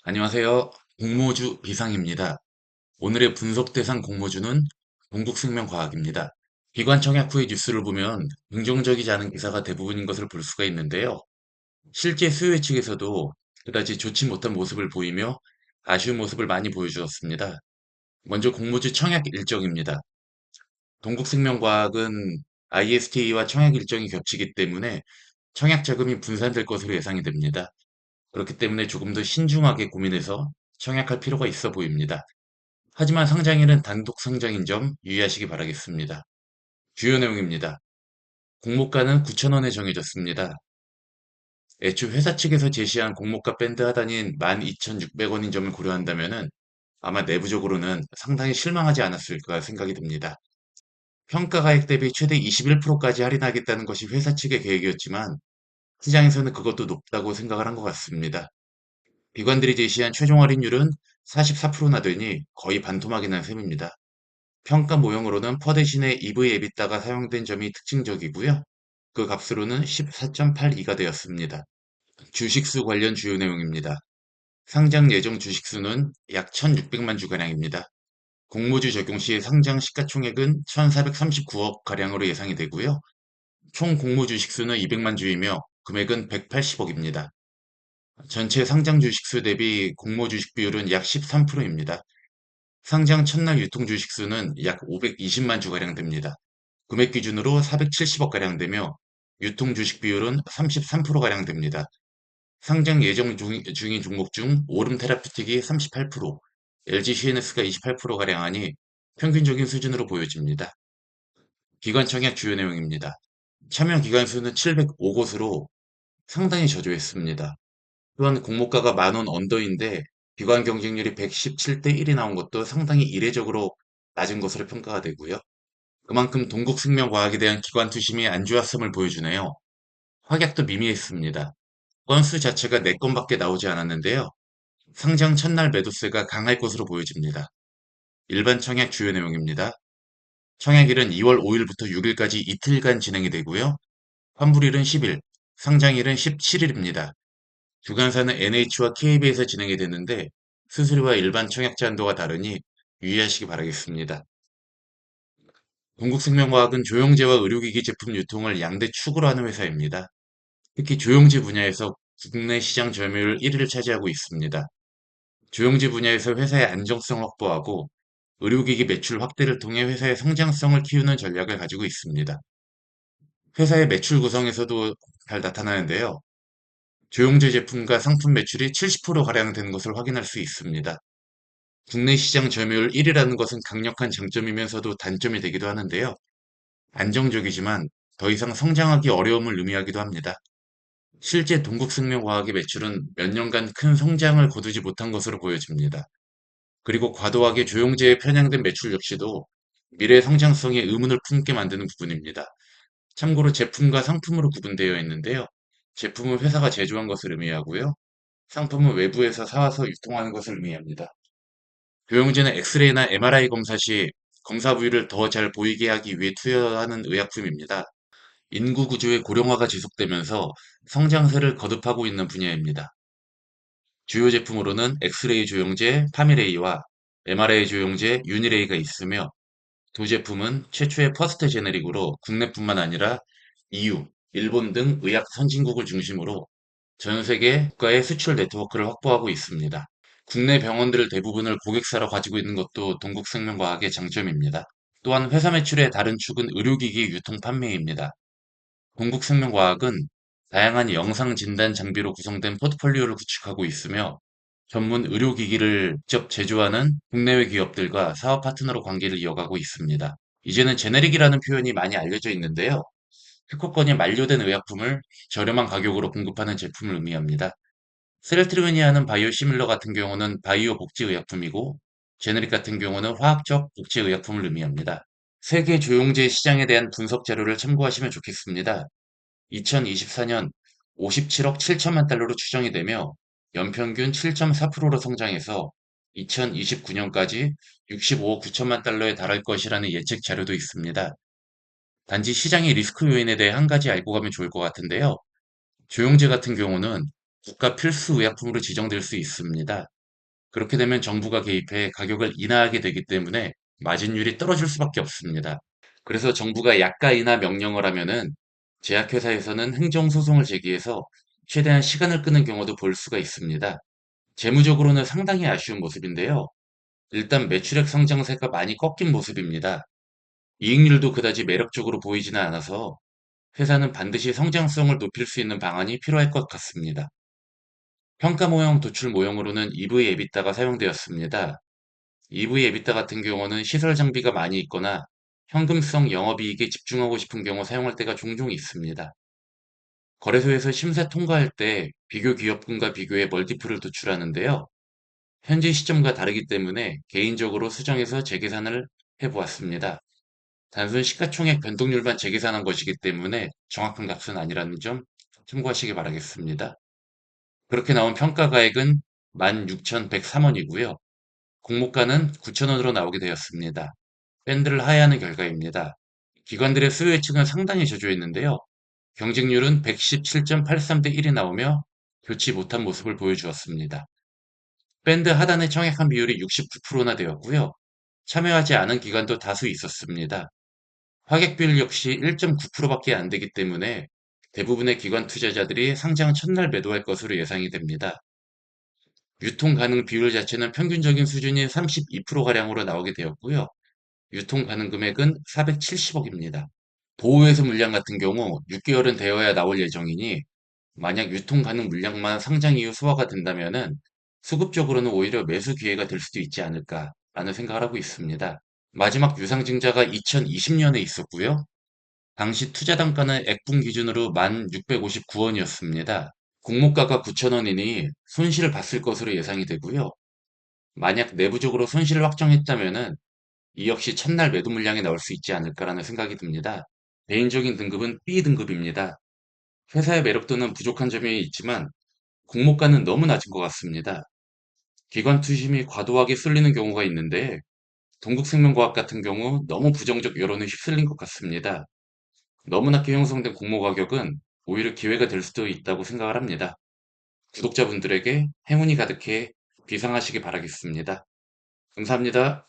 안녕하세요. 공모주 비상입니다. 오늘의 분석 대상 공모주는 동국생명과학입니다. 기관 청약 후의 뉴스를 보면 긍정적이지 않은 기사가 대부분인 것을 볼 수가 있는데요. 실제 수요 측에서도 그다지 좋지 못한 모습을 보이며 아쉬운 모습을 많이 보여주었습니다. 먼저 공모주 청약 일정입니다. 동국생명과학은 ISTA와 청약 일정이 겹치기 때문에 청약 자금이 분산될 것으로 예상이 됩니다. 그렇기 때문에 조금 더 신중하게 고민해서 청약할 필요가 있어 보입니다. 하지만 상장일은 단독 상장인 점 유의하시기 바라겠습니다. 주요 내용입니다. 공모가는 9,000원에 정해졌습니다. 애초 회사 측에서 제시한 공모가 밴드 하단인 12,600원인 점을 고려한다면 아마 내부적으로는 상당히 실망하지 않았을까 생각이 듭니다. 평가 가액 대비 최대 21%까지 할인하겠다는 것이 회사 측의 계획이었지만 시장에서는 그것도 높다고 생각을 한 것 같습니다. 기관들이 제시한 최종 할인율은 44%나 되니 거의 반토막이 난 셈입니다. 평가 모형으로는 퍼 대신에 EV/EBITDA가 사용된 점이 특징적이고요. 그 값으로는 14.82가 되었습니다. 주식수 관련 주요 내용입니다. 상장 예정 주식수는 약 1,600만 주가량입니다. 공모주 적용 시 상장 시가총액은 1,439억 가량으로 예상이 되고요. 총 공모 주식수는 200만 주이며 금액은 180억입니다. 전체 상장 주식수 대비 공모 주식 비율은 약 13%입니다. 상장 첫날 유통 주식수는 약 520만 주가량 됩니다. 금액 기준으로 470억가량 되며 유통 주식 비율은 33%가량 됩니다. 상장 예정 중인 종목 중 오름 테라퓨틱이 38%, LG CNS가 28%가량 하니 평균적인 수준으로 보여집니다. 기관 청약 주요 내용입니다. 참여 기관 수는 705곳으로 상당히 저조했습니다. 또한 공모가가 만원 언더인데 기관 경쟁률이 117대 1이 나온 것도 상당히 이례적으로 낮은 것으로 평가가 되고요. 그만큼 동국생명과학에 대한 기관 투심이 안 좋았음을 보여주네요. 확약도 미미했습니다. 건수 자체가 4건밖에 나오지 않았는데요. 상장 첫날 매도세가 강할 것으로 보여집니다. 일반 청약 주요 내용입니다. 청약일은 2월 5일부터 6일까지 이틀간 진행이 되고요. 환불일은 10일, 상장일은 17일입니다. 주간사는 NH와 KB에서 진행이 되는데 수수료와 일반 청약제 한도가 다르니 유의하시기 바라겠습니다. 동국생명과학은 조영제와 의료기기 제품 유통을 양대 축으로 하는 회사입니다. 특히 조영제 분야에서 국내 시장 점유율 1위를 차지하고 있습니다. 조영제 분야에서 회사의 안정성 확보하고 의료기기 매출 확대를 통해 회사의 성장성을 키우는 전략을 가지고 있습니다. 회사의 매출 구성에서도 잘 나타나는데요. 조영제 제품과 상품 매출이 70%가량 되는 것을 확인할 수 있습니다. 국내 시장 점유율 1위라는 것은 강력한 장점이면서도 단점이 되기도 하는데요. 안정적이지만 더 이상 성장하기 어려움을 의미하기도 합니다. 실제 동국생명과학의 매출은 몇 년간 큰 성장을 거두지 못한 것으로 보여집니다. 그리고 과도하게 조영제에 편향된 매출 역시도 미래 성장성에 의문을 품게 만드는 부분입니다. 참고로 제품과 상품으로 구분되어 있는데요. 제품은 회사가 제조한 것을 의미하고요. 상품은 외부에서 사와서 유통하는 것을 의미합니다. 조영제는 엑스레이나 MRI 검사 시 검사 부위를 더 잘 보이게 하기 위해 투여하는 의약품입니다. 인구 구조의 고령화가 지속되면서 성장세를 거듭하고 있는 분야입니다. 주요 제품으로는 엑스레이 조영제 파미레이와 MRI 조영제 유니레이가 있으며 두 제품은 최초의 퍼스트 제네릭으로 국내뿐만 아니라 EU, 일본 등 의학 선진국을 중심으로 전 세계 국가의 수출 네트워크를 확보하고 있습니다. 국내 병원들 대부분을 고객사로 가지고 있는 것도 동국생명과학의 장점입니다. 또한 회사 매출의 다른 축은 의료기기 유통 판매입니다. 동국생명과학은 다양한 영상 진단 장비로 구성된 포트폴리오를 구축하고 있으며 전문 의료기기를 직접 제조하는 국내외 기업들과 사업 파트너로 관계를 이어가고 있습니다. 이제는 제네릭이라는 표현이 많이 알려져 있는데요. 특허권이 만료된 의약품을 저렴한 가격으로 공급하는 제품을 의미합니다. 세르트르니아는 바이오시밀러 같은 경우는 바이오 복제 의약품이고 제네릭 같은 경우는 화학적 복제 의약품을 의미합니다. 세계 조영제 시장에 대한 분석 자료를 참고하시면 좋겠습니다. 2024년 57억 7천만 달러로 추정이 되며 연평균 7.4%로 성장해서 2029년까지 65억 9천만 달러에 달할 것이라는 예측 자료도 있습니다. 단지 시장의 리스크 요인에 대해 한 가지 알고 가면 좋을 것 같은데요. 조영제 같은 경우는 국가 필수 의약품으로 지정될 수 있습니다. 그렇게 되면 정부가 개입해 가격을 인하하게 되기 때문에 마진율이 떨어질 수밖에 없습니다. 그래서 정부가 약가 인하 명령을 하면은 제약회사에서는 행정소송을 제기해서 최대한 시간을 끄는 경우도 볼 수가 있습니다. 재무적으로는 상당히 아쉬운 모습인데요. 일단 매출액 성장세가 많이 꺾인 모습입니다. 이익률도 그다지 매력적으로 보이지는 않아서 회사는 반드시 성장성을 높일 수 있는 방안이 필요할 것 같습니다. 평가 모형, 도출 모형으로는 EV 에비타가 사용되었습니다. EV 에비타 같은 경우는 시설 장비가 많이 있거나 현금성 영업이익에 집중하고 싶은 경우 사용할 때가 종종 있습니다. 거래소에서 심사 통과할 때 비교 기업군과 비교해 멀티플을 도출하는데요. 현재 시점과 다르기 때문에 개인적으로 수정해서 재계산을 해보았습니다. 단순 시가총액 변동률만 재계산한 것이기 때문에 정확한 값은 아니라는 점 참고하시기 바라겠습니다. 그렇게 나온 평가가액은 16,103원이고요. 공모가는 9,000원으로 나오게 되었습니다. 밴드를 하회하는 결과입니다. 기관들의 수요 예측은 상당히 저조했는데요. 경쟁률은 117.83대 1이 나오며 좋지 못한 모습을 보여주었습니다. 밴드 하단의 청약한 비율이 69%나 되었고요. 참여하지 않은 기관도 다수 있었습니다. 하객 비율 역시 1.9%밖에 안 되기 때문에 대부분의 기관 투자자들이 상장 첫날 매도할 것으로 예상이 됩니다. 유통 가능 비율 자체는 평균적인 수준인 32%가량으로 나오게 되었고요. 유통 가능 금액은 470억입니다. 보호해서 물량 같은 경우 6개월은 되어야 나올 예정이니 만약 유통 가능 물량만 상장 이후 소화가 된다면은 수급적으로는 오히려 매수 기회가 될 수도 있지 않을까라는 생각을 하고 있습니다. 마지막 유상증자가 2020년에 있었고요. 당시 투자 단가는 액분 기준으로 1,659원이었습니다. 공모가가 9,000원이니 손실을 봤을 것으로 예상이 되고요. 만약 내부적으로 손실을 확정했다면은 이 역시 첫날 매도 물량이 나올 수 있지 않을까라는 생각이 듭니다. 개인적인 등급은 B 등급입니다. 회사의 매력도는 부족한 점이 있지만 공모가는 너무 낮은 것 같습니다. 기관 투심이 과도하게 쏠리는 경우가 있는데 동국생명과학 같은 경우 너무 부정적 여론에 휩쓸린 것 같습니다. 너무 낮게 형성된 공모 가격은 오히려 기회가 될 수도 있다고 생각을 합니다. 구독자분들에게 행운이 가득해 비상하시기 바라겠습니다. 감사합니다.